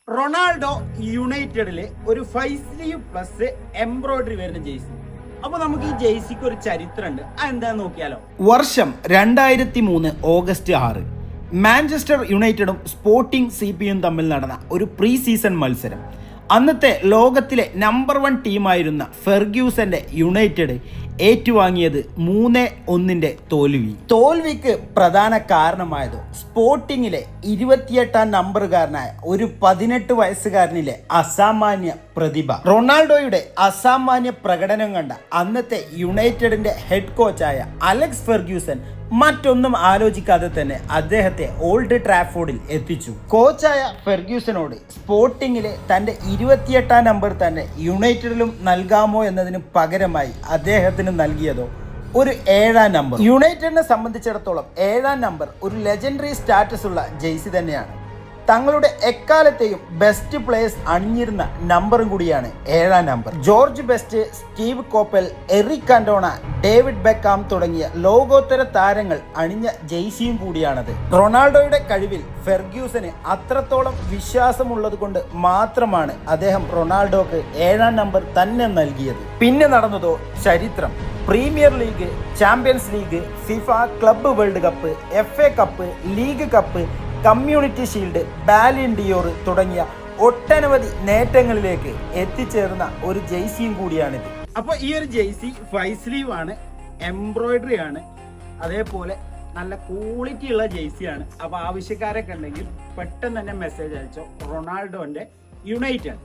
Ronaldo യുണൈറ്റഡിലെ ഒരു ഫൈസ്ലീവ് plus embroidery വരുന്ന jersey. അപ്പൊ നമുക്ക് ഈ ജേഴ്സിക്ക് ഒരു ചരിത്രമുണ്ട്, അതെന്താന്ന് നോക്കിയാലോ. വർഷം 2003 ഓഗസ്റ്റ് 6 മാഞ്ചസ്റ്റർ യുണൈറ്റഡും സ്പോർട്ടിംഗ് CPയും തമ്മിൽ നടന്ന ഒരു പ്രീ സീസൺ മത്സരം. അന്നത്തെ ലോകത്തിലെ നമ്പർ 1 ടീമായിരുന്ന ഫെർഗ്യൂസന്റെ യുണൈറ്റഡ് ഏറ്റുവാങ്ങിയത് 3-1 തോൽവിക്ക് പ്രധാന കാരണമായത് സ്പോർട്ടിങ്ങിലെ 28ാം നമ്പറുകാരനായ ഒരു 18 വയസ്സുകാരനിലെ അസാമാന്യ പ്രതിഭ. റൊണാൾഡോയുടെ അസാമാന്യ പ്രകടനം കണ്ട അന്നത്തെ യുണൈറ്റഡിന്റെ ഹെഡ് കോച്ചായ അലക്സ് ഫെർഗ്യൂസൻ മറ്റൊന്നും ആലോചിക്കാതെ തന്നെ അദ്ദേഹത്തെ ഓൾഡ് ട്രാഫോർഡിൽ എത്തിച്ചു. കോച്ചായ ഫെർഗ്യൂസനോട് സ്പോർട്ടിങ്ങിലെ തന്റെ 28ാം നമ്പർ തന്നെ യുണൈറ്റഡിലും നൽകാമോ എന്നതിന് പകരമായി അദ്ദേഹത്തിന് നൽകിയതോ ഒരു 7ാം നമ്പർ. യുണൈറ്റഡിനെ സംബന്ധിച്ചിടത്തോളം 7ാം നമ്പർ ഒരു ലെജൻഡറി സ്റ്റാറ്റസ് ഉള്ള ജേഴ്സി തന്നെയാണ്. തങ്ങളുടെ എക്കാലത്തെയും ബെസ്റ്റ് പ്ലേയേഴ്സ് അണിഞ്ഞിരുന്ന നമ്പറും കൂടിയാണ് 7ാം number. George Best, Steve Coppell, Eric Cantona, David Beckham തുടങ്ങിയ ലോകോത്തര താരങ്ങൾ അണിഞ്ഞ ജേഴ്സിയും കൂടിയാണത്. റൊണാൾഡോയുടെ കഴിവിൽ ഫെർഗ്യൂസന് അത്രത്തോളം വിശ്വാസമുള്ളത് കൊണ്ട് മാത്രമാണ് അദ്ദേഹം റൊണാൾഡോക്ക് 7ാം നമ്പർ തന്നെ നൽകിയത്. പിന്നെ നടന്നതോ ചരിത്രം. Premier league, champions league, FIFA club world cup, FA cup, league cup, community shield, Ballon d'Or തുടങ്ങിയ ഒട്ടനവധി നേട്ടങ്ങളിലേക്ക് എത്തിച്ചേർന്ന ഒരു ജേഴ്സിയും കൂടിയാണിത്. അപ്പോൾ ഈ ഒരു ജേഴ്സി ഫൈസ്ലീവ് ആണ്, എംബ്രോയിഡറി ആണ്, അതേപോലെ നല്ല ക്വാളിറ്റി ഉള്ള ജേഴ്സിയാണ്. അപ്പോൾ ആവശ്യക്കാരൊക്കെ ഉണ്ടെങ്കിൽ പെട്ടെന്ന് തന്നെ മെസ്സേജ് അയച്ചോ. റൊണാൾഡോന്റെ യുണൈറ്റഡ്.